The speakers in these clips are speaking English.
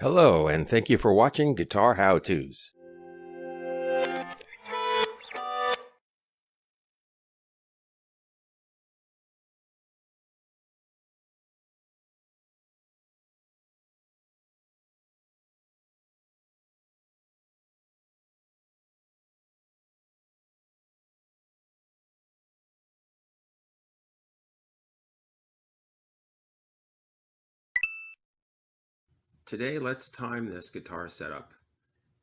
Hello, and thank you for watching Guitar How-Tos. Today, let's time this guitar setup.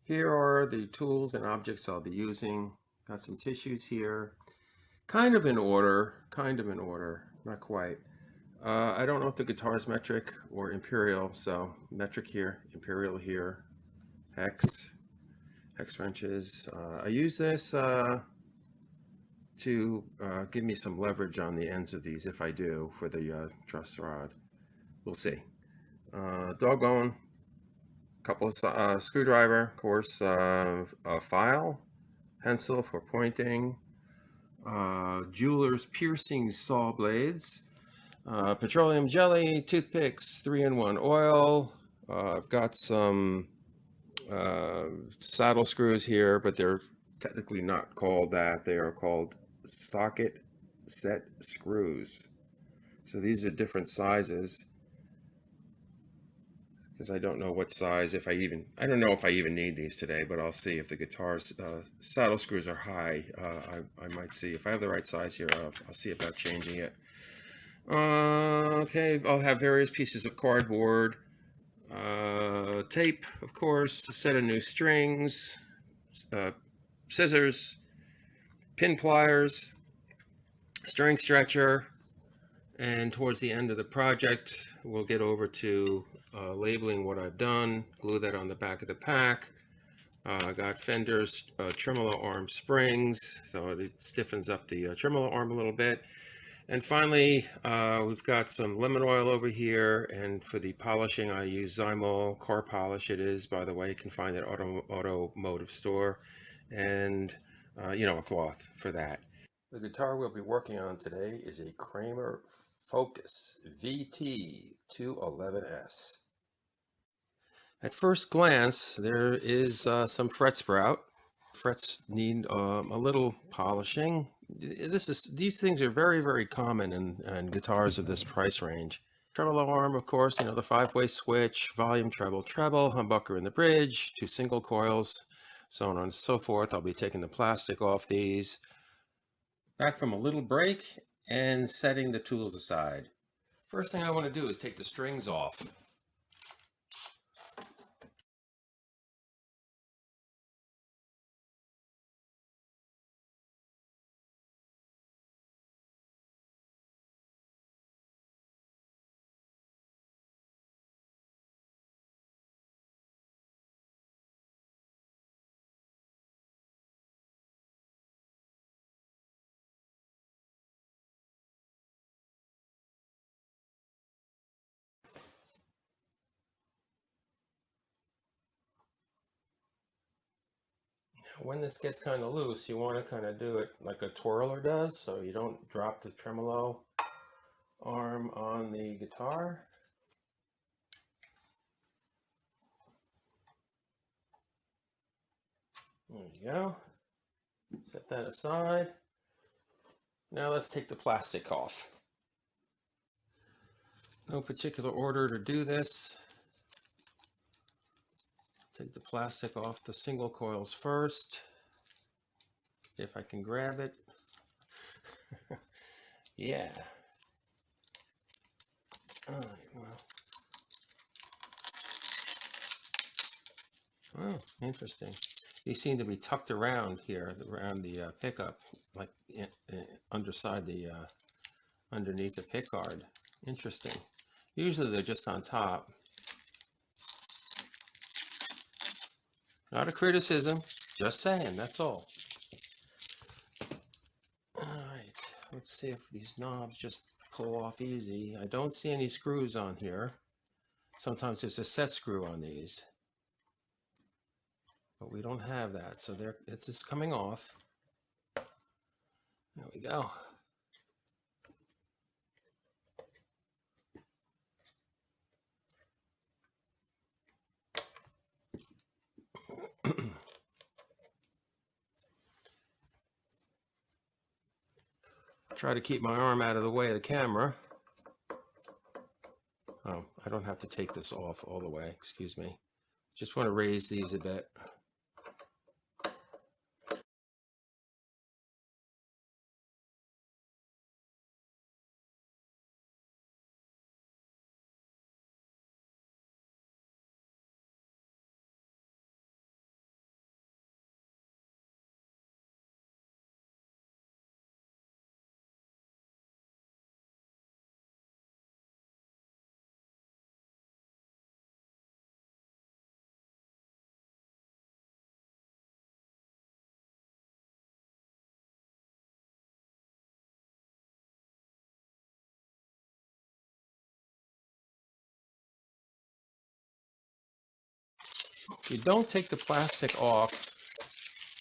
Here are the tools and objects I'll be using. Got some tissues here. Kind of in order, not quite. I don't know if the guitar is metric or imperial, so metric here, imperial here, hex wrenches. I use this to give me some leverage on the ends of these if I do for the truss rod. We'll see. Dog bone, couple of screwdriver, of course, a file, pencil for pointing, jeweler's piercing saw blades, petroleum jelly, toothpicks, 3-in-1 oil. I've got some saddle screws here, but they're technically not called that. They are called socket set screws. So these are different sizes, because I don't know what size, I don't know if I even need these today, but I'll see if the guitar's saddle screws are high. I might see if I have the right size here. I'll see about changing it. Okay, I'll have various pieces of cardboard, tape, of course, a set of new strings, scissors, pin pliers, string stretcher, and towards the end of the project, we'll get over to labeling what I've done, glue that on the back of the pack. I got Fender's tremolo arm springs, so it stiffens up the tremolo arm a little bit. And finally, we've got some lemon oil over here, and for the polishing, I use Zymol car polish. It is, by the way, you can find it at automotive store, and a cloth for that. The guitar we'll be working on today is a Kramer VT-211S. At first glance, there is some fret sprout. Frets need a little polishing. These things are very, very common in guitars of this price range. Tremolo arm, of course, the 5-way switch, volume, treble, humbucker in the bridge, 2 single coils, so on and so forth. I'll be taking the plastic off these. Back from a little break and setting the tools aside. First thing I want to do is take the strings off. When this gets kind of loose, you want to kind of do it like a twirler does, so you don't drop the tremolo arm on the guitar. There you go. Set that aside. Now let's take the plastic off. No particular order to do this. Take the plastic off the single coils first, if I can grab it. Yeah. All right, well. Oh, interesting. These seem to be tucked around here, around the pickup, like underneath the pickguard. Interesting. Usually they're just on top. Not a criticism, just saying, that's all. All right, let's see if these knobs just pull off easy. I don't see any screws on here. Sometimes there's a set screw on these, but we don't have that, so it's just coming off. There we go. Try to keep my arm out of the way of the camera. Oh, I don't have to take this off all the way, excuse me. Just want to raise these a bit. If you don't take the plastic off,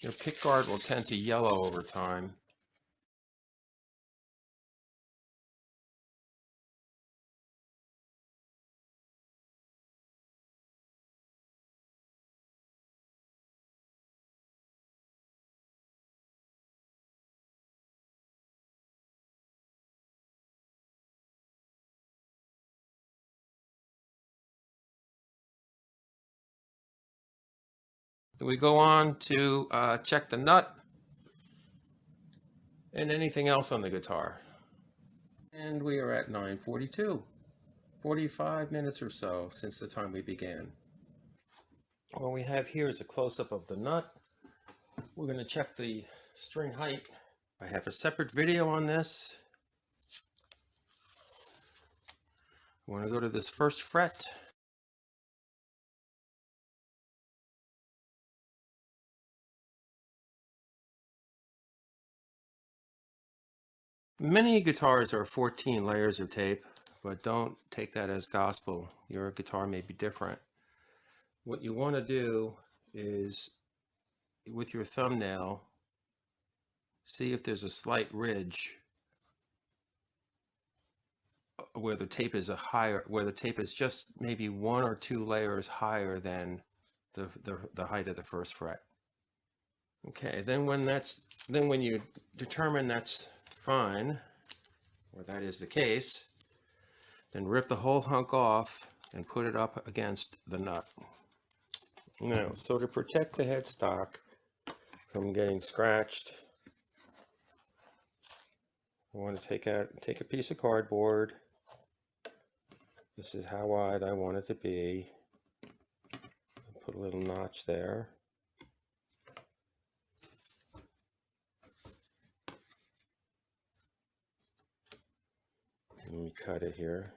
your pick guard will tend to yellow over time. We go on to check the nut and anything else on the guitar. And we are at 9:42, 45 minutes or so since the time we began. What we have here is a close-up of the nut. We're going to check the string height. I have a separate video on this. I want to go to this first fret. Many guitars are 14 layers of tape, but don't take that as gospel. Your guitar may be different. What you want to do is, with your thumbnail, see if there's a slight ridge where the tape is just maybe 1 or 2 layers higher than the height of the first fret. Okay, then when you determine that's fine, or that is the case, then rip the whole hunk off and put it up against the nut. Now, so to protect the headstock from getting scratched, I want to take a piece of cardboard. This is how wide I want it to be. Put a little notch there. Let me cut it here.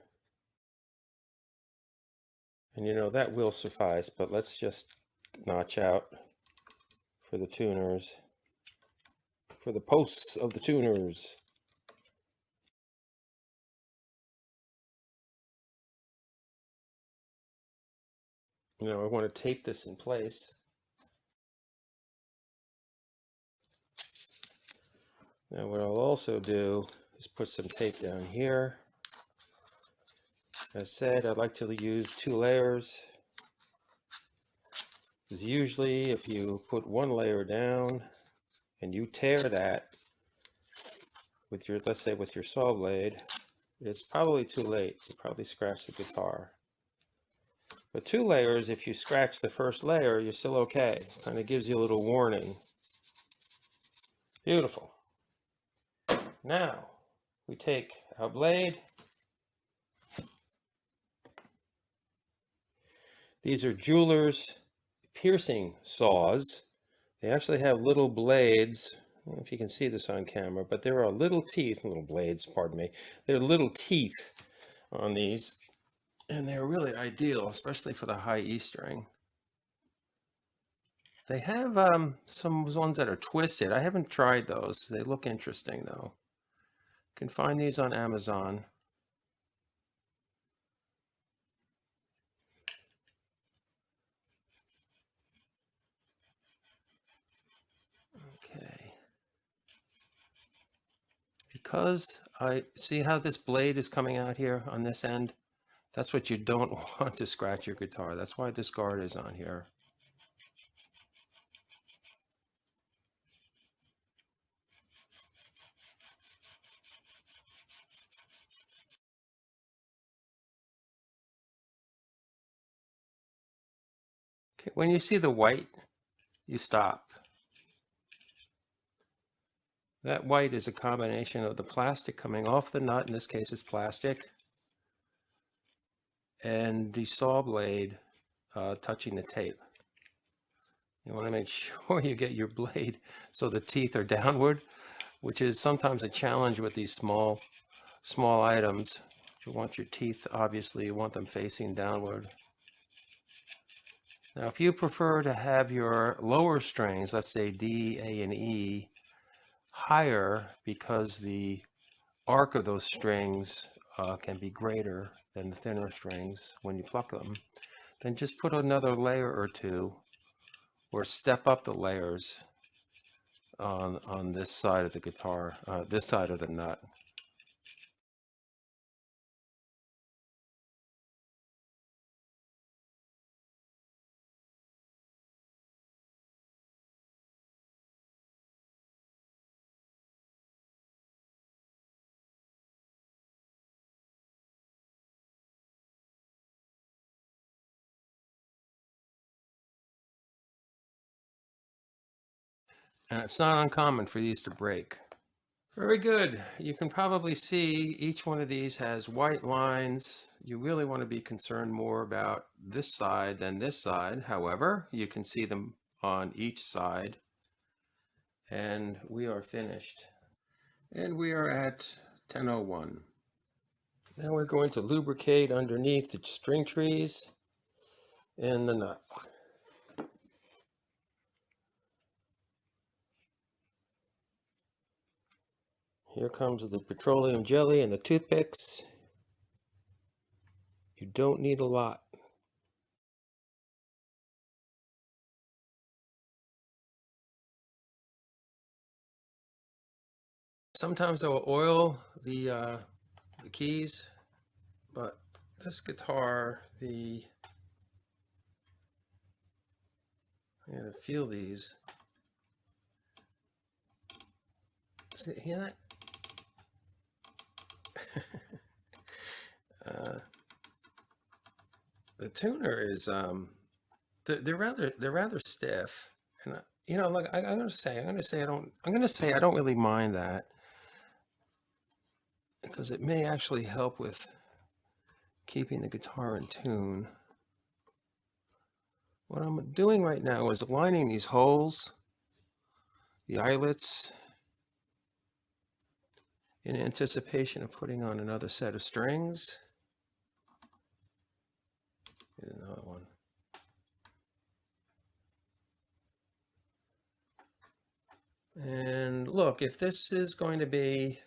And you know, that will suffice, but let's just notch out for the tuners, for the posts of the tuners. Now I want to tape this in place. Now what I'll also do is put some tape down here. As said, I'd like to use 2 layers. Because usually if you put 1 layer down and you tear that with your, let's say with your saw blade, it's probably too late. You probably scratch the guitar. But 2 layers, if you scratch the first layer, you're still okay. Kind of gives you a little warning. Beautiful. Now, we take our blade. These are jeweler's piercing saws. They actually have little blades. I don't know if you can see this on camera, but there are little teeth, little blades, pardon me. There are little teeth on these, and they're really ideal, especially for the high E string. They have some ones that are twisted. I haven't tried those. They look interesting though. You can find these on Amazon. Okay. Because I see how this blade is coming out here on this end. That's what you don't want to scratch your guitar. That's why this guard is on here. Okay, when you see the white, you stop. That white is a combination of the plastic coming off the nut, in this case it's plastic, and the saw blade touching the tape. You want to make sure you get your blade so the teeth are downward, which is sometimes a challenge with these small items. You want your teeth, obviously, you want them facing downward. Now, if you prefer to have your lower strings, let's say D, A, and E, higher because the arc of those strings can be greater than the thinner strings when you pluck them, then just put another layer or two or step up the layers on this side of the guitar, this side of the nut. And it's not uncommon for these to break. Very good. You can probably see each one of these has white lines. You really want to be concerned more about this side than this side. However, you can see them on each side. And we are finished. And we are at 10:01. Now we're going to lubricate underneath the string trees and the nut. Here comes the petroleum jelly and the toothpicks. You don't need a lot. Sometimes I will oil the keys, but this guitar, I gotta feel these. See, hear that? The tuner is they're rather stiff, and you know, like I'm gonna say I don't really mind that because it may actually help with keeping the guitar in tune. What I'm doing right now is lining these holes, the eyelets, in anticipation of putting on another set of strings. Here's another one. And look, if this is going to be,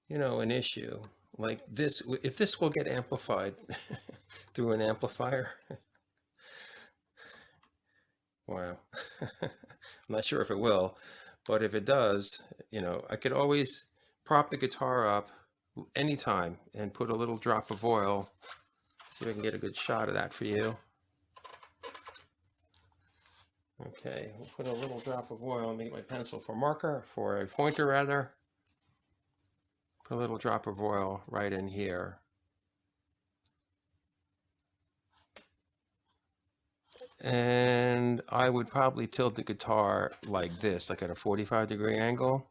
you know, an issue like this, if this will get amplified through an amplifier, wow. I'm not sure if it will, but if it does, you know, I could always prop the guitar up anytime and put a little drop of oil so I can get a good shot of that for you. Okay, we'll put a little drop of oil. Let me get my pencil for a pointer rather. Put a little drop of oil right in here. And I would probably tilt the guitar like this, like at a 45-degree angle.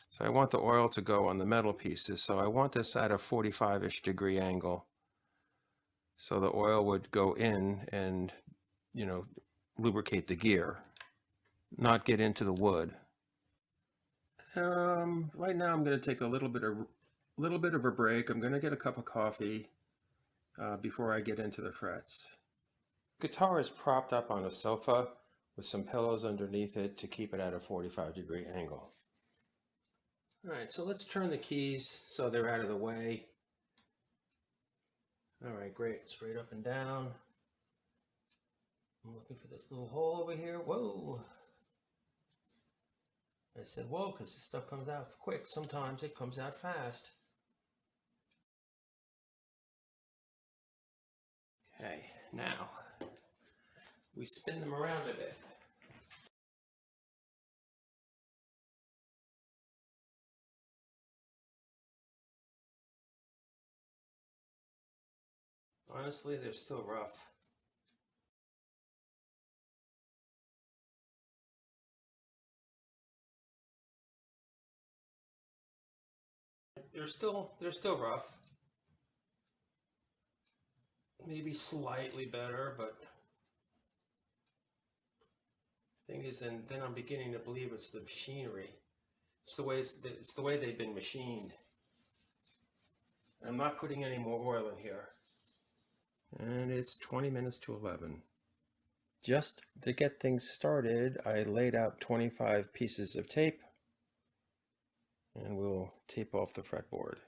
So I want the oil to go on the metal pieces. So I want this at a 45-ish degree angle. So the oil would go in and, you know, lubricate the gear, not get into the wood. Right now I'm going to take a little bit of a break. I'm going to get a cup of coffee before I get into the frets. Guitar is propped up on a sofa with some pillows underneath it to keep it at a 45-degree angle. All right, so let's turn the keys so they're out of the way. All right, great. Straight up and down. I'm looking for this little hole over here. Whoa. I said whoa because this stuff comes out quick. Sometimes it comes out fast. Okay, now we spin them around a bit. Honestly, they're still rough. they're still rough. Maybe slightly better, but thing is, then I'm beginning to believe it's the machinery. It's the way they've been machined. I'm not putting any more oil in here. And it's 20 minutes to 11. Just to get things started, I laid out 25 pieces of tape, and we'll tape off the fretboard.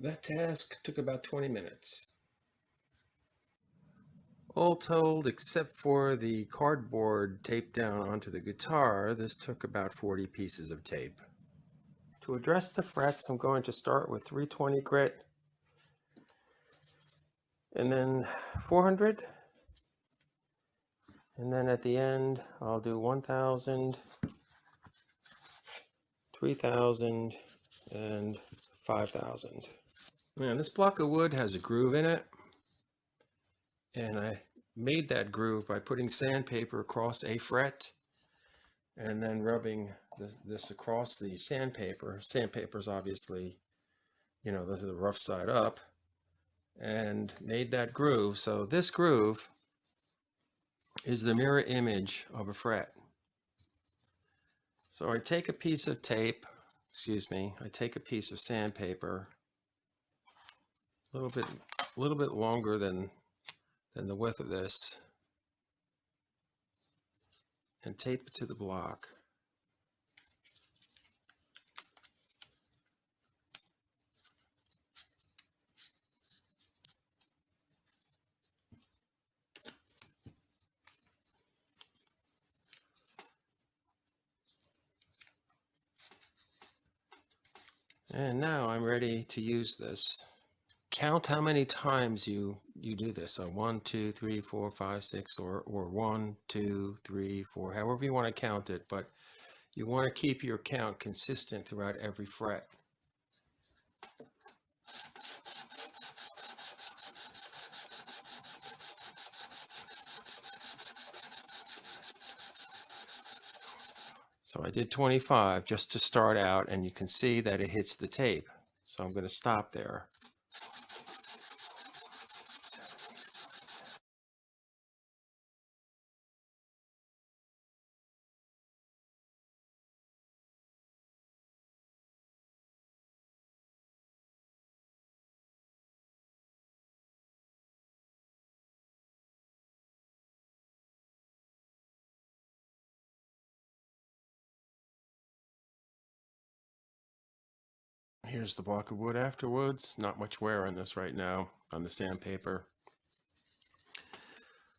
That task took about 20 minutes. All told, except for the cardboard taped down onto the guitar, this took about 40 pieces of tape. To address the frets, I'm going to start with 320 grit, and then 400, and then at the end I'll do 1000, 3000, and 5000. Now this block of wood has a groove in it, and I made that groove by putting sandpaper across a fret and then rubbing this across the sandpaper. Sandpaper's obviously, the rough side up, and made that groove. So this groove is the mirror image of a fret. So I take a piece of tape, I take a piece of sandpaper, a little bit longer than the width of this, and tape it to the block. And now I'm ready to use this. Count how many times you do this. So 1, 2, 3, 4, 5, 6, or 1, 2, 3, 4, however you want to count it, but you want to keep your count consistent throughout every fret. So I did 25 just to start out, and you can see that it hits the tape. So I'm going to stop there. Here's the block of wood afterwards. Not much wear on this right now on the sandpaper.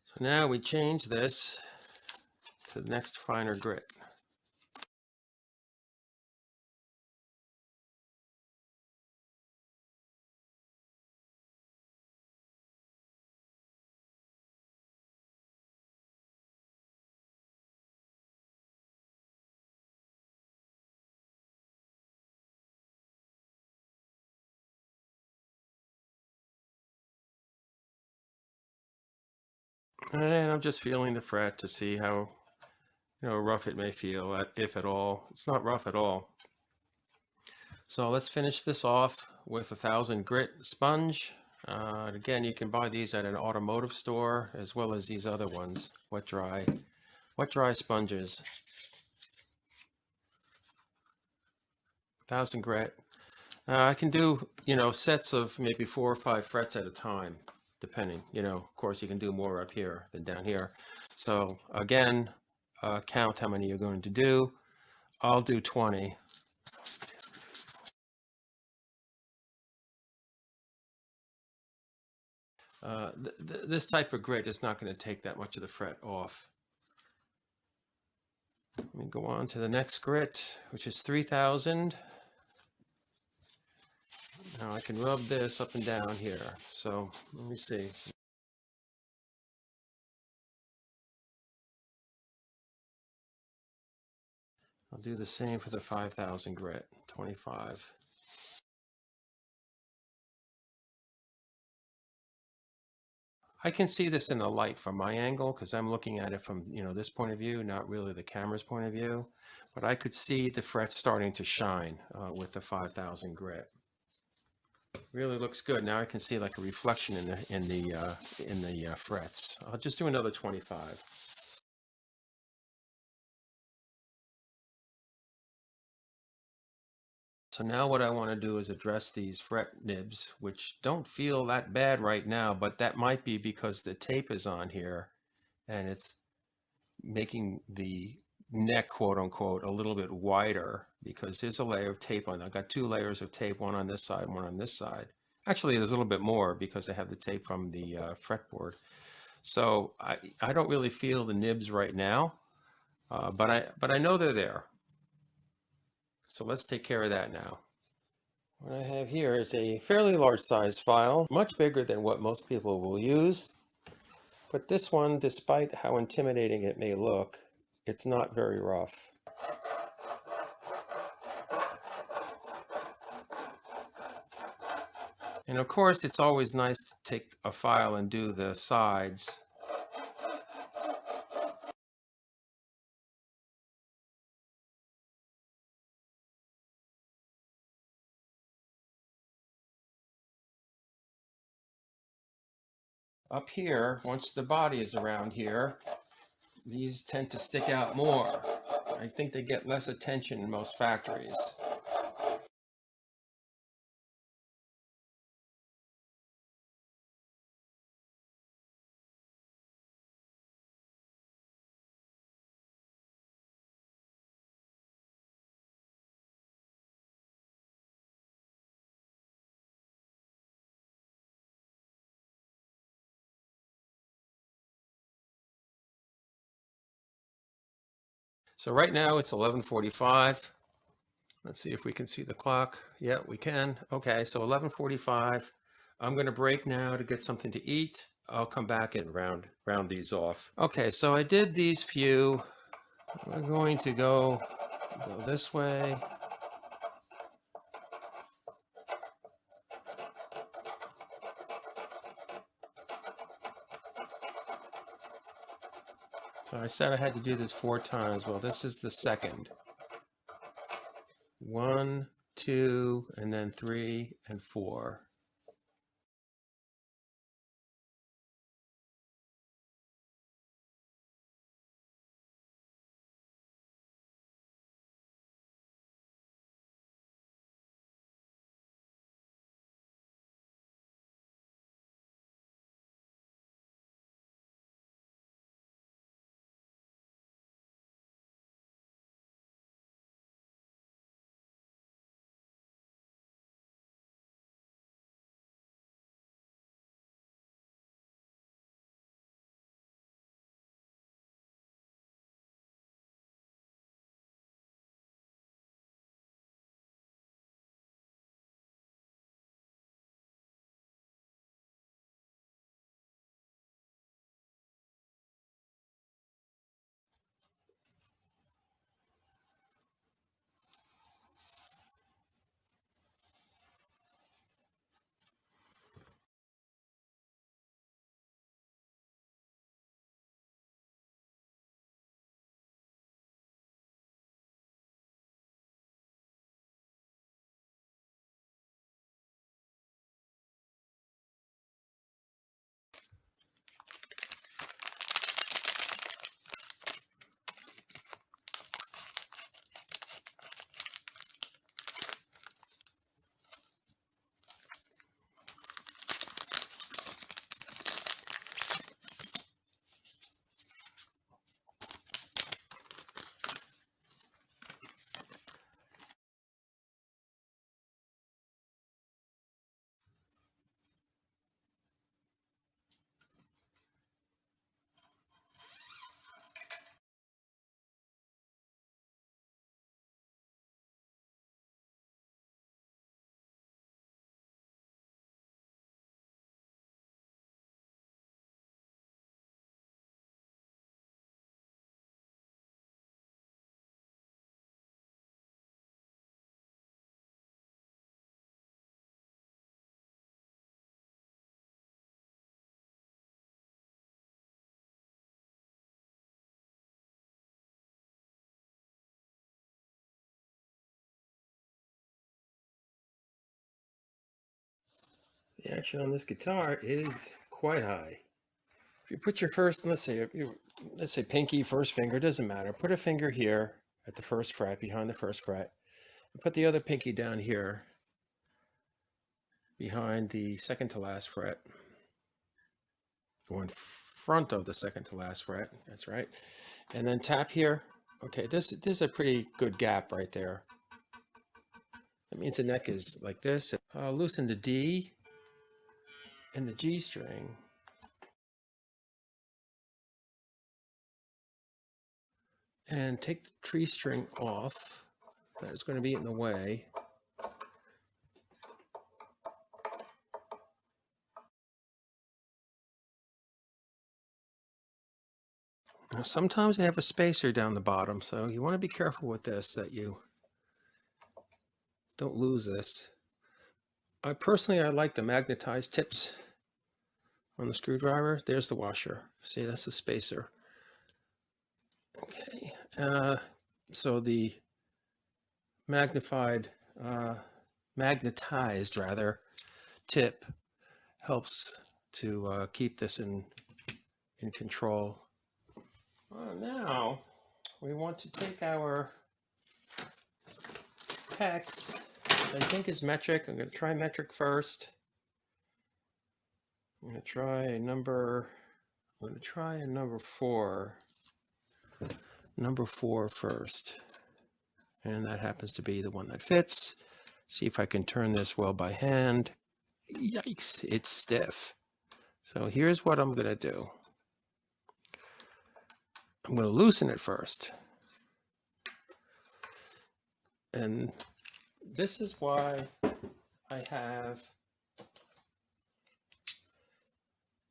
So now we change this to the next finer grit. And I'm just feeling the fret to see how rough it may feel, if at all. It's not rough at all. So let's finish this off with 1000 grit sponge. Again, you can buy these at an automotive store as well as these other ones, wet dry sponges. 1000 grit. I can do sets of maybe 4 or 5 frets at a time. depending. You know, of course, you can do more up here than down here. So again, count how many you're going to do. I'll do 20. This type of grit is not going to take that much of the fret off. Let me go on to the next grit, which is 3000. Now I can rub this up and down here. So let me see. I'll do the same for the 5000 grit, 25. I can see this in the light from my angle because I'm looking at it from, you know, this point of view, not really the camera's point of view. But I could see the frets starting to shine with the 5000 grit. Really looks good. Now I can see like a reflection in the frets. I'll just do another 25. So now what I want to do is address these fret nibs, which don't feel that bad right now, but that might be because the tape is on here and it's making the neck, quote unquote, a little bit wider because there's a layer of tape on. I've got 2 layers of tape, one on this side, one on this side. Actually, there's a little bit more because I have the tape from the fretboard. So I don't really feel the nibs right now, but I know they're there. So let's take care of that now. What I have here is a fairly large size file, much bigger than what most people will use. But this one, despite how intimidating it may look, it's not very rough. And of course, it's always nice to take a file and do the sides. Up here, once the body is around here, these tend to stick out more. I think they get less attention in most factories. So right now it's 11:45. Let's see if we can see the clock. Yeah, we can. Okay, so 11:45. I'm going to break now to get something to eat. I'll come back and round these off. Okay, so I did these few. We're going to go this way. So I said I had to do this 4 times. Well, this is the second. 1, 2, and then 3 and 4. The action on this guitar is quite high. If you put your first, let's say pinky, first finger, doesn't matter. Put a finger here at the first fret, behind the first fret, and put the other pinky down here behind the second to last fret, or in front of the second to last fret. That's right. And then tap here. Okay, this is a pretty good gap right there. That means the neck is like this. Loosen the D and the G string. And take the tree string off. That is going to be in the way. Now, sometimes they have a spacer down the bottom, so you want to be careful with this, that you don't lose this. I like the magnetized tips on the screwdriver. There's the washer. See, that's the spacer. Okay, so the magnetized tip helps to keep this in control. Now we want to take our pecs. I think is metric. I'm going to try metric first. I'm going to try a number 4. Number 4 first. And that happens to be the one that fits. See if I can turn this well by hand. Yikes, it's stiff. So here's what I'm going to do. I'm going to loosen it first. And this is why I have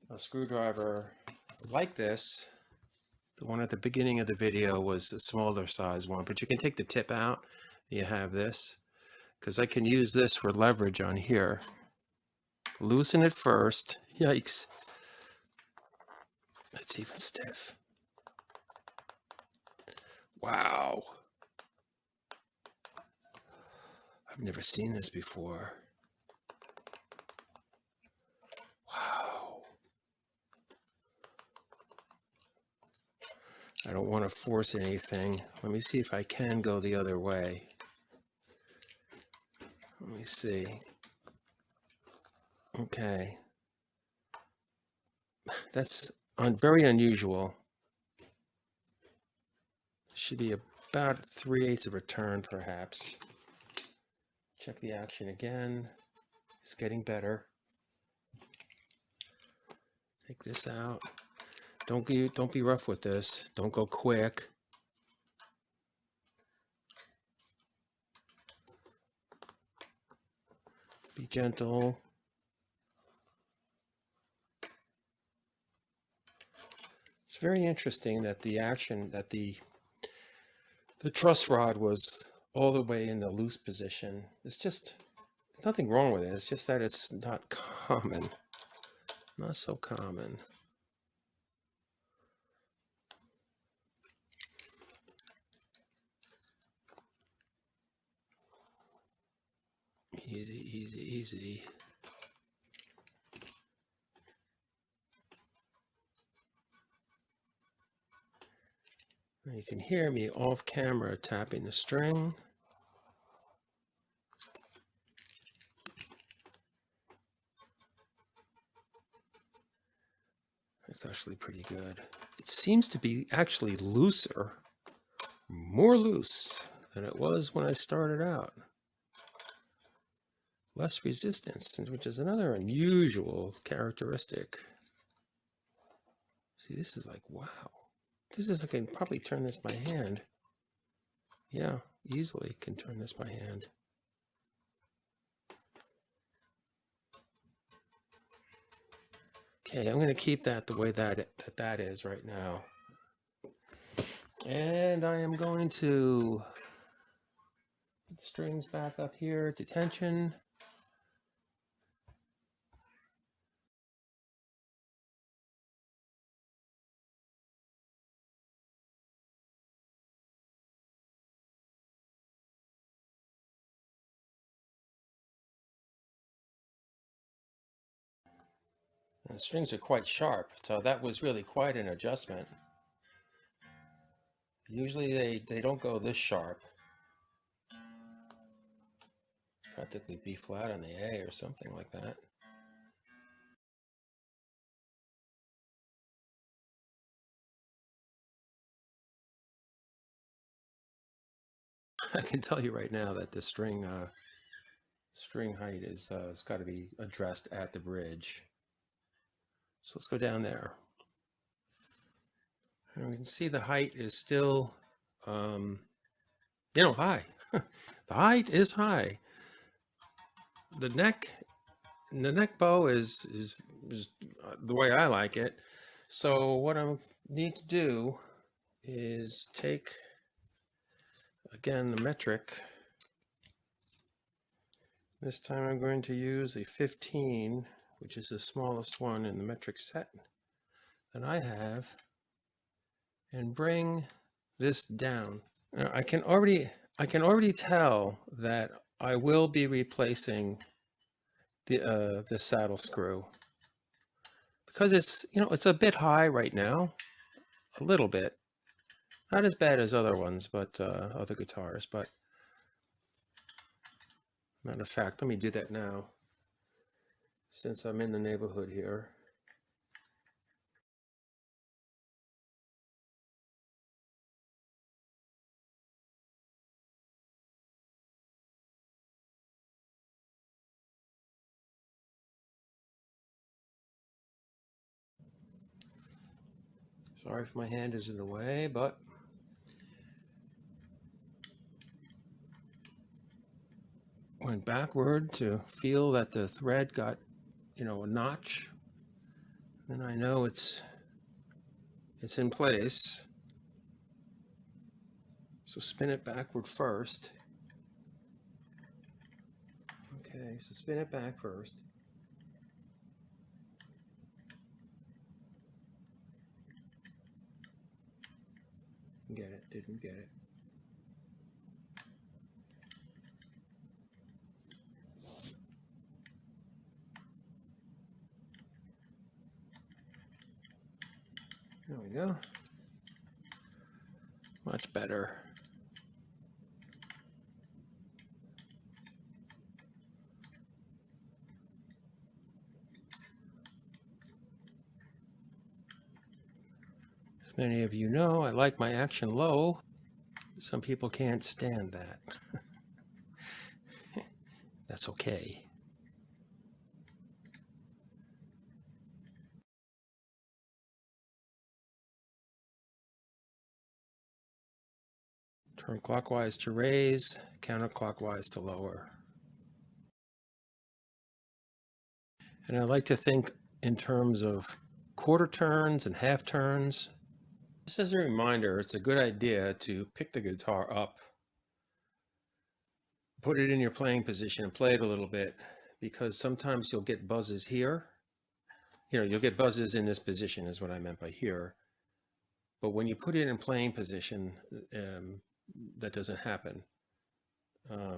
a screwdriver like this. The one at the beginning of the video was a smaller size one, but you can take the tip out. You have this, because I can use this for leverage on here. Loosen it first. Yikes. It's even stiff. Wow. I've never seen this before. Wow. I don't want to force anything. Let me see if I can go the other way. Let me see. Okay. That's very unusual. Should be about 3/8 of a turn, perhaps. Check the action again. It's getting better. Take this out. Don't be rough with this. Don't go quick. Be gentle. It's very interesting that the truss rod was all the way in the loose position. There's nothing wrong with it. It's just that it's not common. Not so common. Easy, easy, easy. Now you can hear me off camera tapping the string. It's actually pretty good. It seems to be actually looser, more loose than it was when I started out. Less resistance, which is another unusual characteristic. See, this is like, wow. This is, I can probably turn this by hand. Yeah, easily can turn this by hand. Okay, I'm going to keep that the way that is right now. And I am going to put the strings back up here to tension. And the strings are quite sharp, so that was really quite an adjustment. Usually they don't go this sharp. Practically B flat on the A or something like that. I can tell you right now that the string height is has got to be addressed at the bridge. So let's go down there. And we can see the height is still, high. The height is high. The neck bow is the way I like it. So what I need to do is take, again, the metric. This time I'm going to use a 15, which is the smallest one in the metric set that I have, and bring this down. Now, I can already tell that I will be replacing the saddle screw, because it's a bit high right now, a little bit, not as bad as other ones, but other guitars. But matter of fact, let me do that now, since I'm in the neighborhood here. Sorry if my hand is in the way, but went backward to feel that the thread got, a notch. Then I know it's in place. So spin it backward first. Okay, so spin it back first. Get it, didn't get it. There we go. Much better. As many of you know, I like my action low. Some people can't stand that. That's okay. Turn clockwise to raise, counterclockwise to lower. And I like to think in terms of quarter turns and half turns. Just as a reminder, it's a good idea to pick the guitar up, put it in your playing position and play it a little bit, because sometimes you'll get buzzes here. You'll get buzzes in this position is what I meant by here. But when you put it in playing position, that doesn't happen,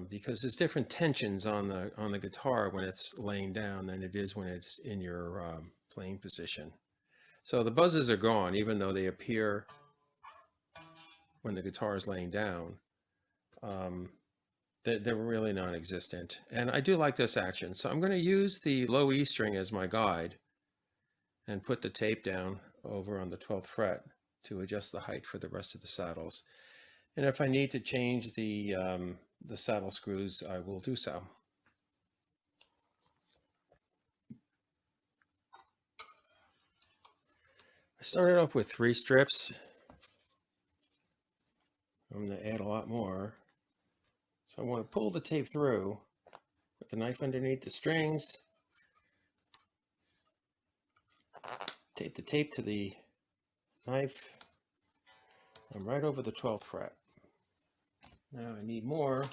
because there's different tensions on the guitar when it's laying down than it is when it's in your playing position. So the buzzes are gone, even though they appear when the guitar is laying down. They're really non-existent. And I do like this action. So I'm going to use the low E string as my guide and put the tape down over on the 12th fret to adjust the height for the rest of the saddles. And if I need to change the saddle screws, I will do so. I started off with 3 strips. I'm going to add a lot more. So I want to pull the tape through, put the knife underneath the strings, tape the tape to the knife. I'm right over the 12th fret. Now I need more,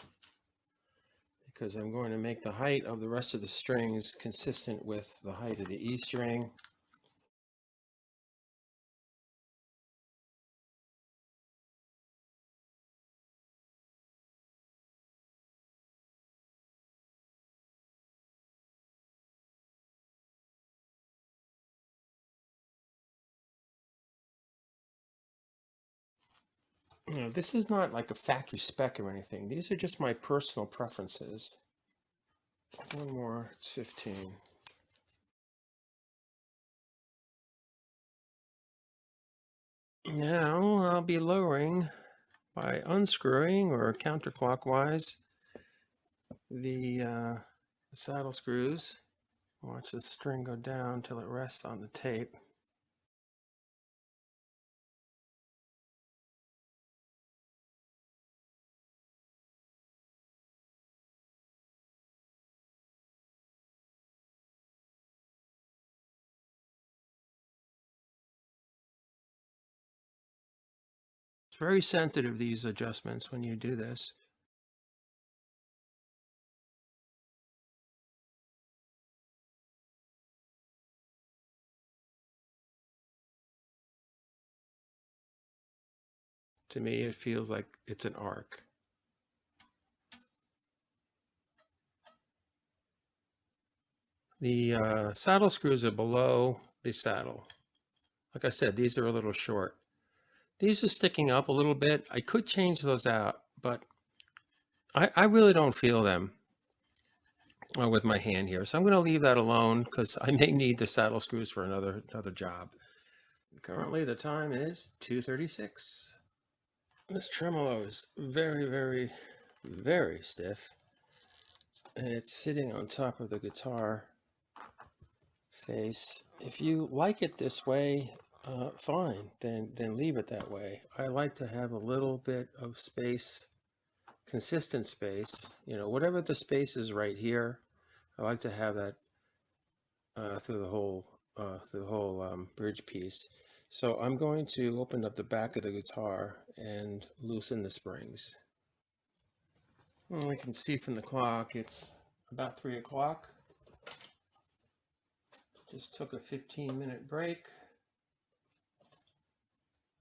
because I'm going to make the height of the rest of the strings consistent with the height of the E string. You know, this is not like a factory spec or anything. These are just my personal preferences. One more, it's 15. Now I'll be lowering by unscrewing or counterclockwise the saddle screws. Watch the string go down till it rests on the tape. It's very sensitive, these adjustments, when you do this. To me, it feels like it's an arc. The saddle screws are below the saddle. Like I said, these are a little short. These are sticking up a little bit. I could change those out, but I really don't feel them with my hand here. So I'm going to leave that alone because I may need the saddle screws for another job. Currently, the time is 2:36. This tremolo is very, very, very stiff. And it's sitting on top of the guitar face. If you like it this way, fine, then leave it that way. I like to have a little bit of space, consistent space, you know, whatever the space is right here. I like to have that through the whole bridge piece. So I'm going to open up the back of the guitar and loosen the springs. Well, we can see from the clock it's about 3 o'clock. Just took a 15-minute break.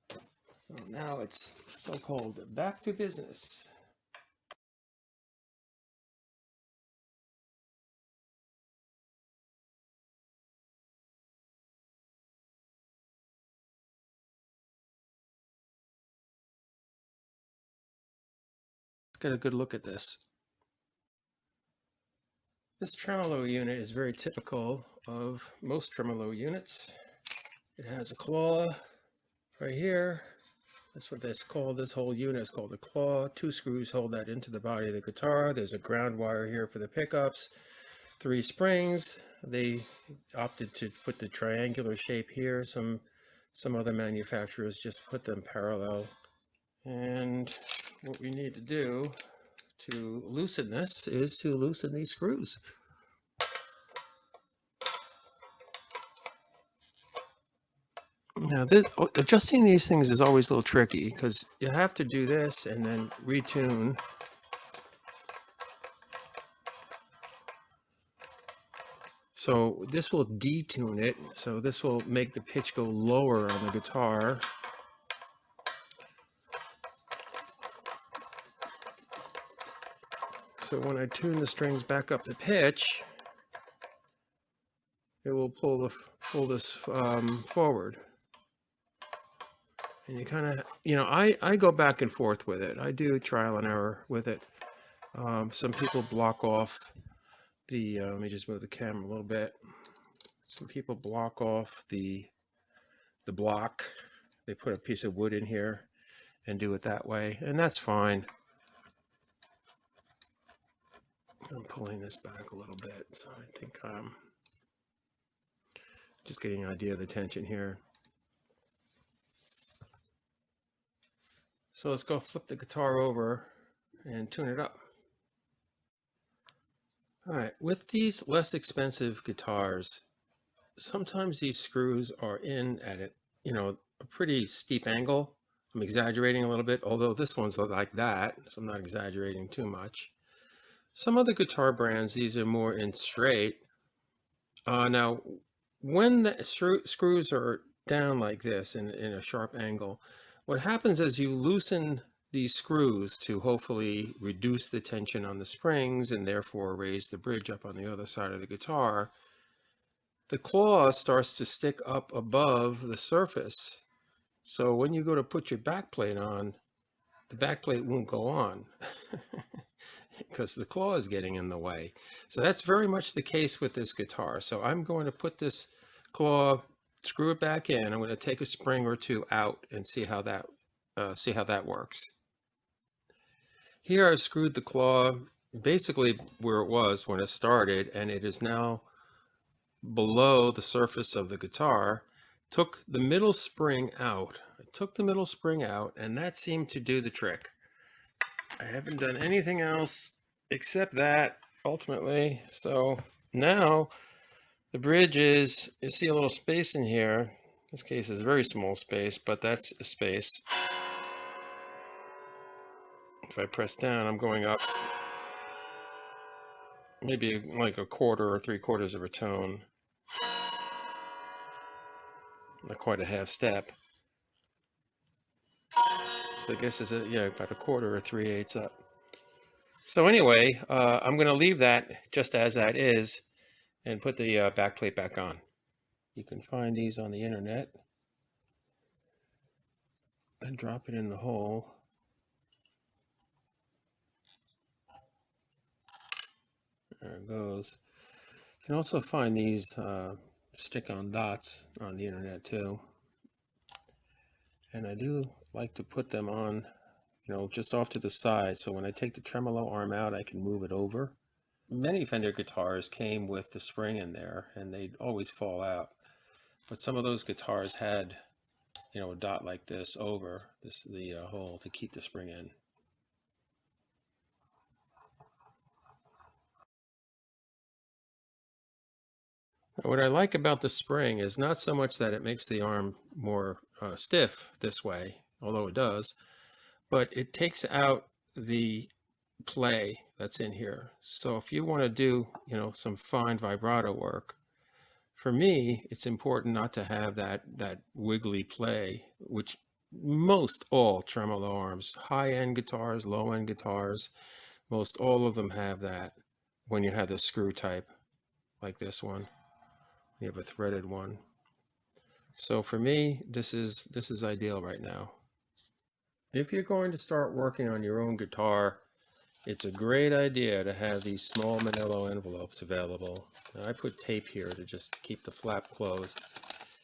So now it's so-called back to business. Let's get a good look at this. This tremolo unit is very typical of most tremolo units. It has a claw right here. That's what that's called. This whole unit is called a claw. 2 screws hold that into the body of the guitar. There's a ground wire here for the pickups. 3 springs. They opted to put the triangular shape here. Some other manufacturers just put them parallel. And what we need to do to loosen this is to loosen these screws. Now, adjusting these things is always a little tricky because you have to do this and then retune. So this will detune it. So this will make the pitch go lower on the guitar. So when I tune the strings back up the pitch, it will pull this forward. And you kind of, you know, I go back and forth with it. I do trial and error with it. Some people block off the, let me just move the camera a little bit. Some people block off the block. They put a piece of wood in here and do it that way, and that's fine. I'm pulling this back a little bit, so I think I'm just getting an idea of the tension here. So let's go flip the guitar over and tune it up. All right, with these less expensive guitars, sometimes these screws are in at it, you know, a pretty steep angle. I'm exaggerating a little bit, although this one's like that, so I'm not exaggerating too much. Some other guitar brands, these are more in straight. Now, when the screws are down like this in a sharp angle, what happens is you loosen these screws to hopefully reduce the tension on the springs and therefore raise the bridge up on the other side of the guitar. The claw starts to stick up above the surface. So when you go to put your back plate on, the back plate won't go on because the claw is getting in the way. So that's very much the case with this guitar. So I'm going to put this claw, screw it back in. I'm going to take a spring or two out and see how that works. Here I've screwed the claw basically where it was when it started, and it is now below the surface of the guitar. Took the middle spring out. I took the middle spring out, and that seemed to do the trick. I haven't done anything else except that ultimately. So now the bridge is, you see a little space in here. This case is a very small space, but that's a space. If I press down, I'm going up maybe like a quarter or 3/4 of a tone. Not quite a half step. So I guess it's about a quarter or 3/8 up. So anyway, I'm going to leave that just as that is and put the back plate back on. You can find these on the internet and drop it in the hole. There it goes. You can also find these stick-on dots on the internet too. And I do like to put them on, just off to the side. So when I take the tremolo arm out, I can move it over. Many Fender guitars came with the spring in there, and they'd always fall out. But some of those guitars had, a dot like this over the hole to keep the spring in. What I like about the spring is not so much that it makes the arm more stiff this way, although it does, but it takes out the play that's in here. So if you want to do, some fine vibrato work, for me, it's important not to have that wiggly play, which most all tremolo arms, high-end guitars, low-end guitars, most all of them have that when you have the screw type like this one. You have a threaded one. So for me, this is ideal right now. If you're going to start working on your own guitar, it's a great idea to have these small manila envelopes available. Now, I put tape here to just keep the flap closed.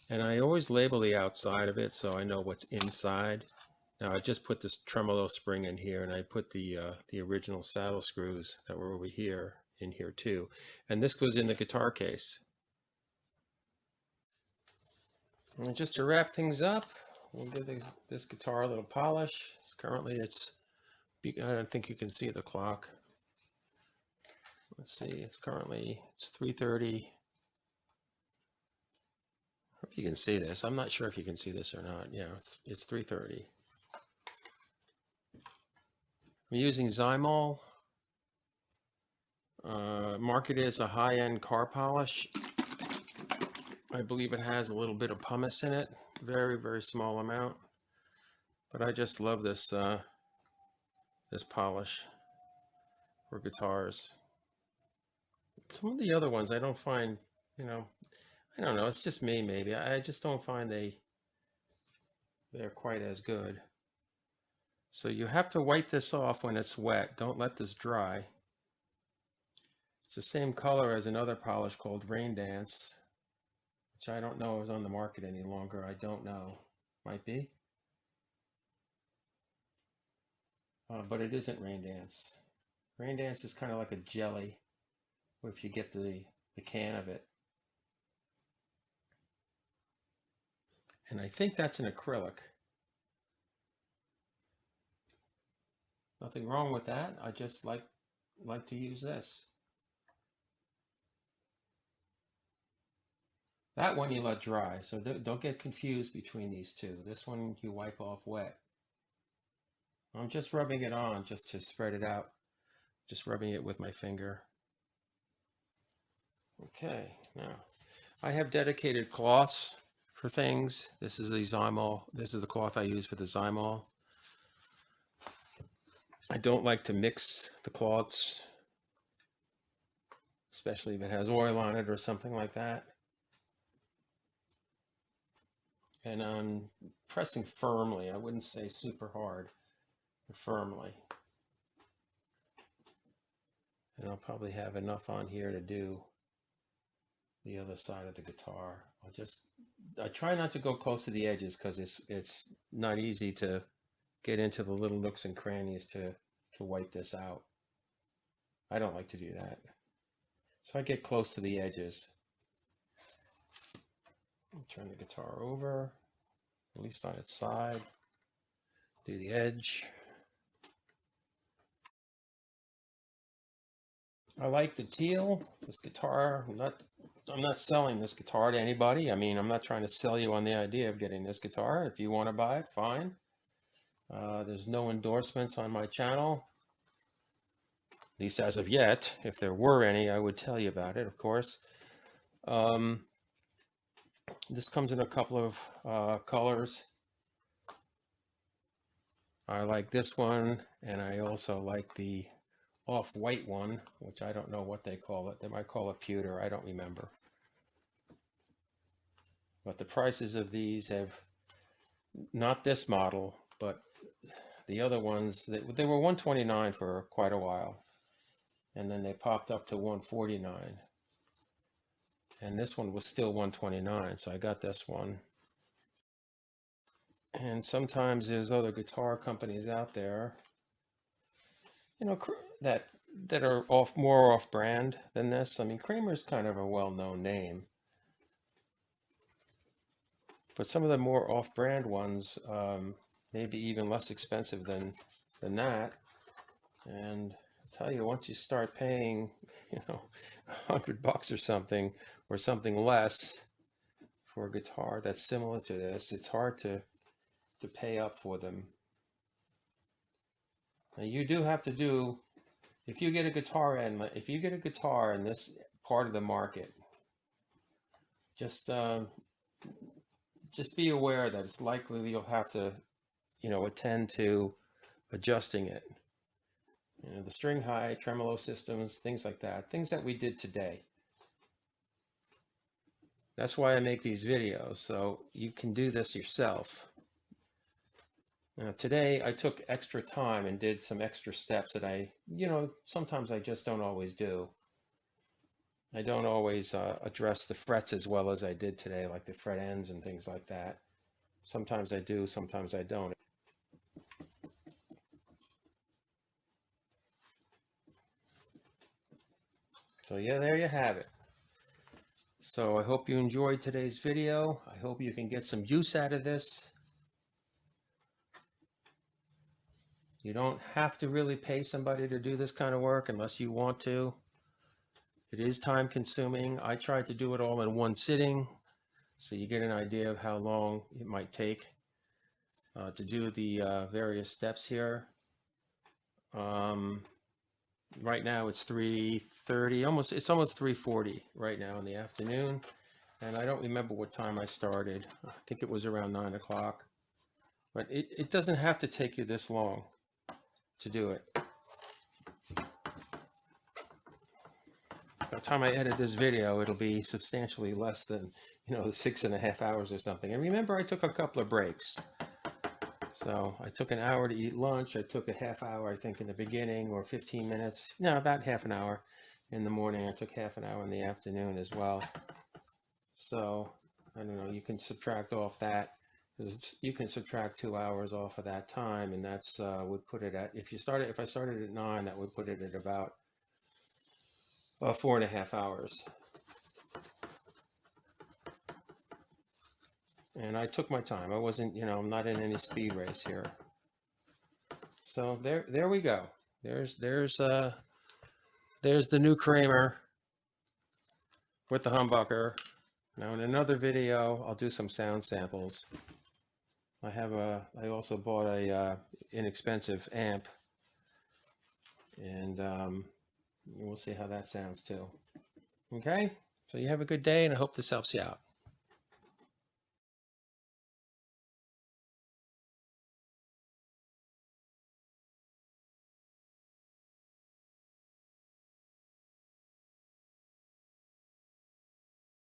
And I always label the outside of it so I know what's inside. Now I just put this tremolo spring in here, and I put the original saddle screws that were over here in here too. And this goes in the guitar case. And just to wrap things up, we'll give this guitar a little polish. Currently I don't think you can see the clock. Let's see, it's 3:30. Hope you can see this. I'm not sure if you can see this or not. Yeah, it's 3:30. I'm using Zymol. Marketed as a high-end car polish. I believe it has a little bit of pumice in it, very, very small amount. But I just love this this polish for guitars. Some of the other ones I don't find, I don't know, it's just me maybe. I just don't find they're quite as good. So you have to wipe this off when it's wet. Don't let this dry. It's the same color as another polish called Rain Dance, which I don't know is on the market any longer. I don't know. Might be. But it isn't Rain Dance. Rain Dance is kind of like a jelly if you get the can of it. And I think that's an acrylic. Nothing wrong with that. I just like to use this. That one you let dry, so don't get confused between these two. This one you wipe off wet. I'm just rubbing it on just to spread it out. Just rubbing it with my finger. Okay, now I have dedicated cloths for things. This is the Zymol. This is the cloth I use for the Zymol. I don't like to mix the cloths, especially if it has oil on it or something like that. And I'm pressing firmly. I wouldn't say super hard. firmly. And I'll probably have enough on here to do the other side of the guitar. I try not to go close to the edges because it's not easy to get into the little nooks and crannies to wipe this out. I don't like to do that. So I get close to the edges. Turn the guitar over, at least on its side. Do the edge. I like the teal. This guitar, I'm not selling this guitar to anybody. I mean, I'm not trying to sell you on the idea of getting this guitar. If you want to buy it, fine. There's no endorsements on my channel, at least as of yet. If there were any, I would tell you about it, of course. This comes in a couple of colors. I like this one, and I also like the off-white one, which I don't know what they call it. They might call it pewter. I don't remember. But the prices of these have, not this model, but the other ones, they were $129 for quite a while. And then they popped up to $149. And this one was still $129, so I got this one. And sometimes there's other guitar companies out there, you know, that are more off-brand than this. I mean, Kramer's kind of a well-known name, but some of the more off-brand ones may be even less expensive than that. And I tell you, once you start paying, you know, $100 or something less for a guitar that's similar to this, it's hard to pay up for them. Now you do have to do, if you get a guitar in this part of the market, just be aware that it's likely you'll have to, you know, attend to adjusting it. You know, the string high, tremolo systems, things like that, things that we did today. That's why I make these videos, so you can do this yourself. Now, today I took extra time and did some extra steps that sometimes I just don't always do. I don't always address the frets as well as I did today, like the fret ends and things like that. Sometimes I do, sometimes I don't. So yeah, there you have it. So I hope you enjoyed today's video. I hope you can get some use out of this. You don't have to really pay somebody to do this kind of work unless you want to. It is time consuming. I tried to do it all in one sitting, so you get an idea of how long it might take to do the various steps here. Right now it's 3:30, it's almost 3:40 right now in the afternoon, and I don't remember what time I started. I think it was around 9 o'clock, but it doesn't have to take you this long to do it. By the time I edit this video, it'll be substantially less than, you know, 6.5 hours or something. And remember, I took a couple of breaks. So I took an hour to eat lunch. I took a half hour, I think, in the beginning, or 15 minutes. No, about half an hour in the morning. I took half an hour in the afternoon as well. So I don't know, you can subtract off that. You can subtract 2 hours off of that time, and that's would put it at, if I started at 9, that would put it at about 4.5 hours. And I took my time. I wasn't, you know, I'm not in any speed race here. So there we go. There's the new Kramer with the humbucker. Now in another video, I'll do some sound samples. I also bought a inexpensive amp, and we'll see how that sounds too. Okay, so you have a good day, and I hope this helps you out.